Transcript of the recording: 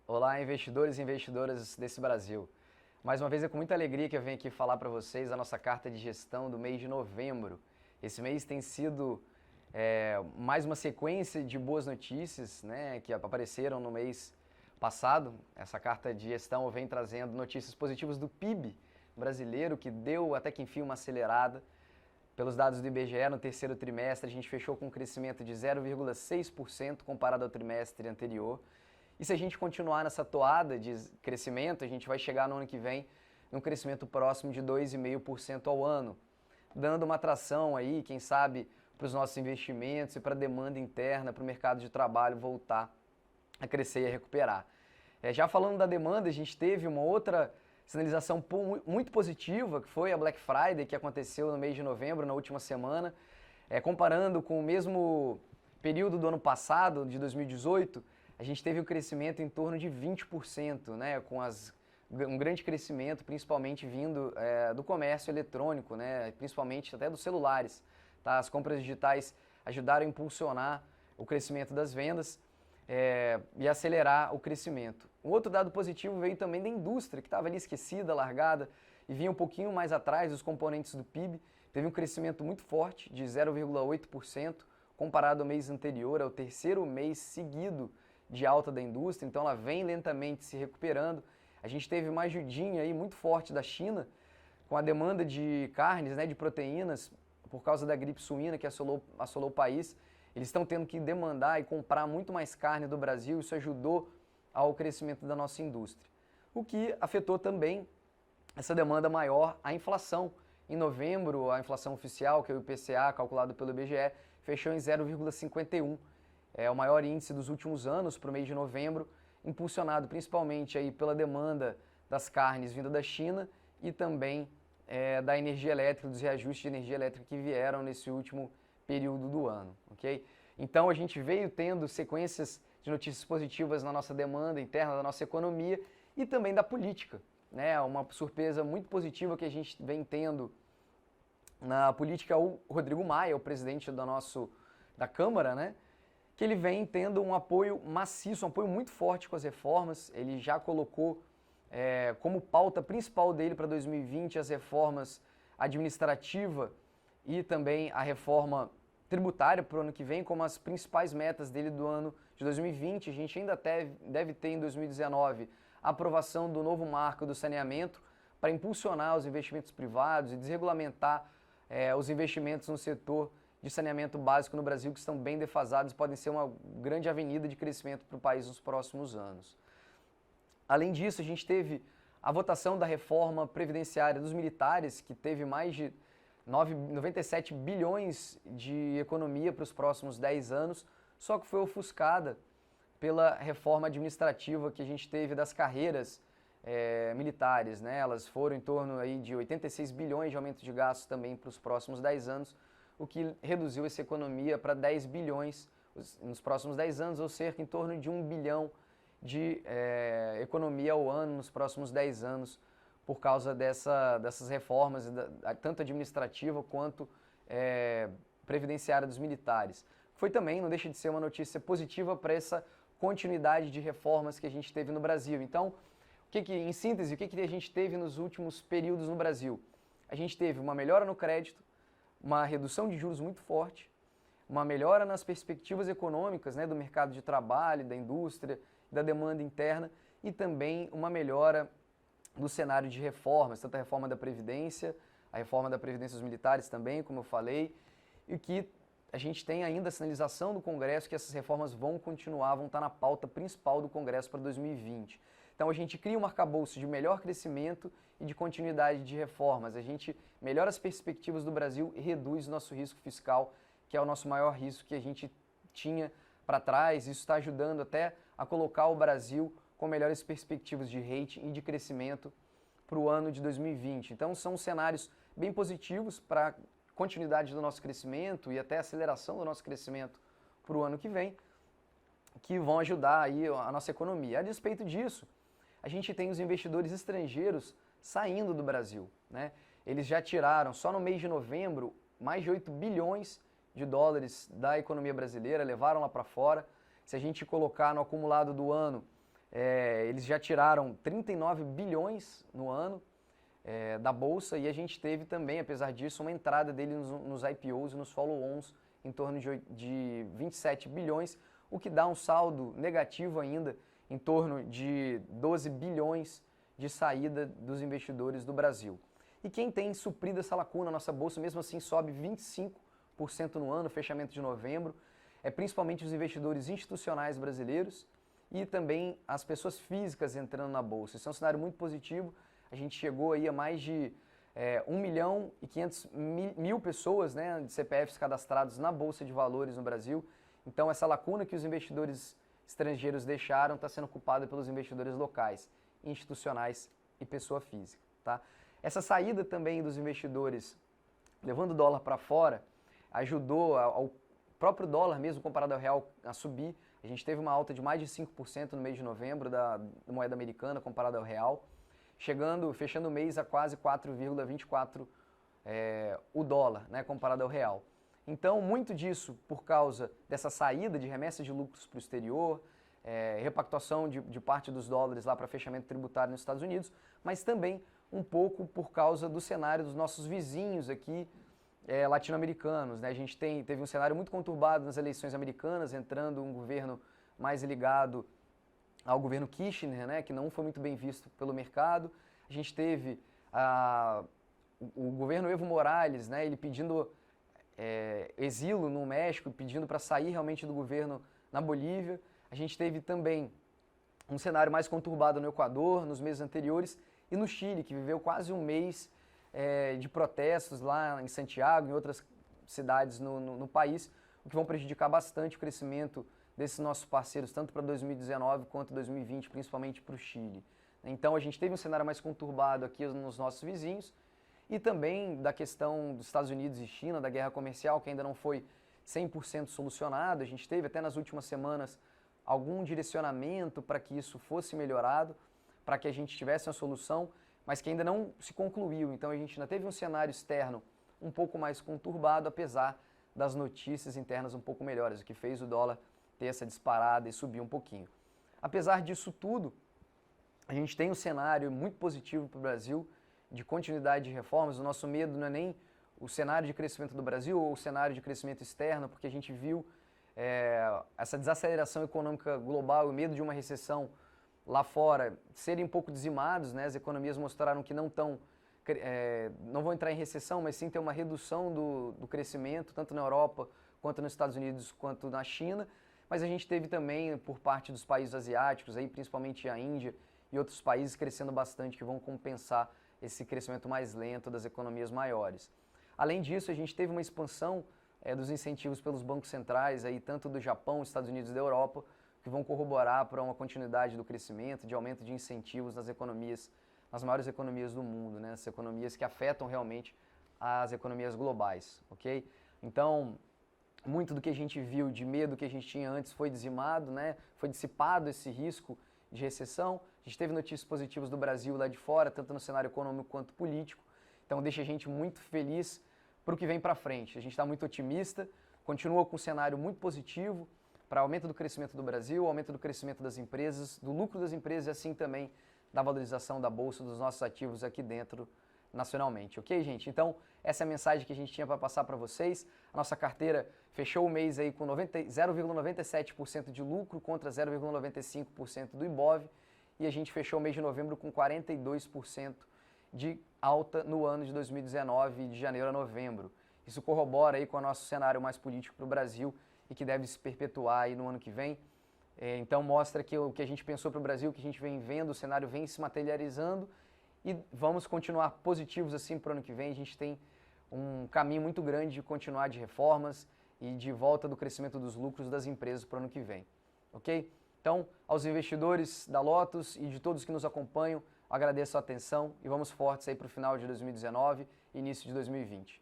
Olá, investidores e investidoras desse Brasil. Mais uma vez é com muita alegria que eu venho aqui falar para vocês a nossa carta de gestão do mês de novembro. Esse mês tem sido mais uma sequência de boas notícias, né, que apareceram no mês passado. Essa carta de gestão vem trazendo notícias positivas do PIB brasileiro, que deu até que enfim uma acelerada. Pelos dados do IBGE, no terceiro trimestre, a gente fechou com um crescimento de 0,6% comparado ao trimestre anterior. E se a gente continuar nessa toada de crescimento, a gente vai chegar no ano que vem num crescimento próximo de 2,5% ao ano, dando uma atração aí, quem sabe, para os nossos investimentos e para a demanda interna, para o mercado de trabalho voltar a crescer e a recuperar. Já falando da demanda, a gente teve uma outra sinalização muito positiva, que foi a Black Friday, que aconteceu no mês de novembro, na última semana. Comparando com o mesmo período do ano passado, de 2018, a gente teve um crescimento em torno de 20%, né, com um grande crescimento, principalmente vindo do comércio eletrônico, né, principalmente até dos celulares. Tá? As compras digitais ajudaram a impulsionar o crescimento das vendas e acelerar o crescimento. Um outro dado positivo veio também da indústria, que estava ali esquecida, largada, e vinha um pouquinho mais atrás dos componentes do PIB. Teve um crescimento muito forte, de 0,8%, comparado ao mês anterior, ao terceiro mês seguido de alta da indústria, então ela vem lentamente se recuperando. A gente teve uma ajudinha aí muito forte da China, com a demanda de carnes, né, de proteínas, por causa da gripe suína que assolou o país. Eles estão tendo que demandar e comprar muito mais carne do Brasil, isso ajudou ao crescimento da nossa indústria. O que afetou também essa demanda maior, a inflação. Em novembro, a inflação oficial, que é o IPCA, calculado pelo IBGE, fechou em 0,51%. É o maior índice dos últimos anos para o mês de novembro, impulsionado principalmente aí pela demanda das carnes vinda da China e também da energia elétrica, dos reajustes de energia elétrica que vieram nesse último período do ano, ok? Então a gente veio tendo sequências de notícias positivas na nossa demanda interna, da nossa economia e também da política, né? Uma surpresa muito positiva que a gente vem tendo na política, o Rodrigo Maia, o presidente da Câmara, né? Que ele vem tendo um apoio maciço, um apoio muito forte com as reformas. Ele já colocou como pauta principal dele para 2020 as reformas administrativa e também a reforma tributária para o ano que vem como as principais metas dele do ano de 2020. A gente ainda deve ter em 2019 a aprovação do novo marco do saneamento para impulsionar os investimentos privados e desregulamentar os investimentos no setor de saneamento básico no Brasil, que estão bem defasados e podem ser uma grande avenida de crescimento para o país nos próximos anos. Além disso, a gente teve a votação da reforma previdenciária dos militares, que teve mais de 97 bilhões de economia para os próximos 10 anos, só que foi ofuscada pela reforma administrativa que a gente teve das carreiras militares, né? Elas foram em torno aí de 86 bilhões de aumento de gastos também para os próximos 10 anos, o que reduziu essa economia para 10 bilhões nos próximos 10 anos, ou cerca em torno de 1 bilhão de economia ao ano nos próximos 10 anos, por causa dessas reformas, tanto administrativa quanto previdenciária dos militares. Foi também, não deixa de ser uma notícia positiva para essa continuidade de reformas que a gente teve no Brasil. Então, em síntese, o que a gente teve nos últimos períodos no Brasil? A gente teve uma melhora no crédito, uma redução de juros muito forte, uma melhora nas perspectivas econômicas, né, do mercado de trabalho, da indústria, da demanda interna e também uma melhora do cenário de reformas, tanto a reforma da Previdência dos militares também, como eu falei, e que a gente tem ainda a sinalização do Congresso que essas reformas vão continuar, vão estar na pauta principal do Congresso para 2020. Então a gente cria um arcabouço de melhor crescimento e de continuidade de reformas. A gente melhora as perspectivas do Brasil e reduz o nosso risco fiscal, que é o nosso maior risco que a gente tinha para trás. Isso está ajudando até a colocar o Brasil com melhores perspectivas de rating e de crescimento para o ano de 2020. Então são cenários bem positivos para a continuidade do nosso crescimento e até a aceleração do nosso crescimento para o ano que vem, que vão ajudar aí a nossa economia. A despeito disso, a gente tem os investidores estrangeiros saindo do Brasil, né? Eles já tiraram, só no mês de novembro, mais de 8 bilhões de dólares da economia brasileira, levaram lá para fora. Se a gente colocar no acumulado do ano, eles já tiraram 39 bilhões no ano da Bolsa, e a gente teve também, apesar disso, uma entrada dele nos IPOs e nos follow-ons em torno de 27 bilhões, o que dá um saldo negativo ainda em torno de 12 bilhões de saída dos investidores do Brasil. E quem tem suprido essa lacuna, a nossa Bolsa, mesmo assim, sobe 25% no ano, fechamento de novembro, principalmente os investidores institucionais brasileiros e também as pessoas físicas entrando na Bolsa. Isso é um cenário muito positivo. A gente chegou aí a mais de 1 milhão e 500 mil pessoas, né, de CPFs cadastrados na Bolsa de Valores no Brasil. Então, essa lacuna que os investidores estrangeiros deixaram está sendo ocupada pelos investidores locais, institucionais e pessoa física. Tá? Essa saída também dos investidores, levando o dólar para fora, ajudou ao próprio dólar mesmo comparado ao real a subir. A gente teve uma alta de mais de 5% no mês de novembro da moeda americana comparado ao real, fechando o mês a quase 4,24 o dólar, né, comparado ao real. Então, muito disso por causa dessa saída de remessas de lucros para o exterior, repactuação de parte dos dólares lá para fechamento tributário nos Estados Unidos, mas também um pouco por causa do cenário dos nossos vizinhos aqui latino-americanos. Né? A gente teve um cenário muito conturbado nas eleições americanas, entrando um governo mais ligado ao governo Kirchner, né, que não foi muito bem visto pelo mercado. A gente teve o governo Evo Morales, né, ele pedindo exílio no México, pedindo para sair realmente do governo na Bolívia. A gente teve também um cenário mais conturbado no Equador, nos meses anteriores, e no Chile, que viveu quase um mês de protestos lá em Santiago, em outras cidades no país, o que vão prejudicar bastante o crescimento desses nossos parceiros, tanto para 2019 quanto 2020, principalmente para o Chile. Então a gente teve um cenário mais conturbado aqui nos nossos vizinhos, e também da questão dos Estados Unidos e China, da guerra comercial, que ainda não foi 100% solucionado. A gente teve até nas últimas semanas algum direcionamento para que isso fosse melhorado, para que a gente tivesse uma solução, mas que ainda não se concluiu. Então a gente ainda teve um cenário externo um pouco mais conturbado, apesar das notícias internas um pouco melhores, o que fez o dólar ter essa disparada e subir um pouquinho. Apesar disso tudo, a gente tem um cenário muito positivo para o Brasil, de continuidade de reformas. O nosso medo não é nem o cenário de crescimento do Brasil ou o cenário de crescimento externo, porque a gente viu essa desaceleração econômica global e o medo de uma recessão lá fora serem um pouco dizimados, né? As economias mostraram que não vão entrar em recessão, mas sim ter uma redução do crescimento, tanto na Europa, quanto nos Estados Unidos, quanto na China. Mas a gente teve também, por parte dos países asiáticos, aí, principalmente a Índia e outros países crescendo bastante, que vão compensar esse crescimento mais lento das economias maiores. Além disso, a gente teve uma expansão dos incentivos pelos bancos centrais, aí, tanto do Japão, Estados Unidos e da Europa, que vão corroborar para uma continuidade do crescimento, de aumento de incentivos nas maiores economias do mundo, né? As economias que afetam realmente as economias globais, ok? Então, muito do que a gente viu de medo que a gente tinha antes foi dizimado, né? Foi dissipado esse risco de recessão. A gente teve notícias positivas do Brasil lá de fora, tanto no cenário econômico quanto político. Então deixa a gente muito feliz para o que vem para frente. A gente está muito otimista, continua com um cenário muito positivo para aumento do crescimento do Brasil, aumento do crescimento das empresas, do lucro das empresas e assim também da valorização da bolsa dos nossos ativos aqui dentro nacionalmente, ok, gente? Então, essa é a mensagem que a gente tinha para passar para vocês. A nossa carteira fechou o mês aí com 0,97% de lucro contra 0,95% do Ibov, e a gente fechou o mês de novembro com 42% de alta no ano de 2019, de janeiro a novembro. Isso corrobora aí com o nosso cenário mais político para o Brasil e que deve se perpetuar aí no ano que vem. Então mostra que o que a gente pensou para o Brasil, o que a gente vem vendo, o cenário vem se materializando, e vamos continuar positivos assim para o ano que vem. A gente tem um caminho muito grande de continuar de reformas e de volta do crescimento dos lucros das empresas para o ano que vem, ok? Então, aos investidores da Lotus e de todos que nos acompanham, agradeço a atenção e vamos fortes aí para o final de 2019 e início de 2020.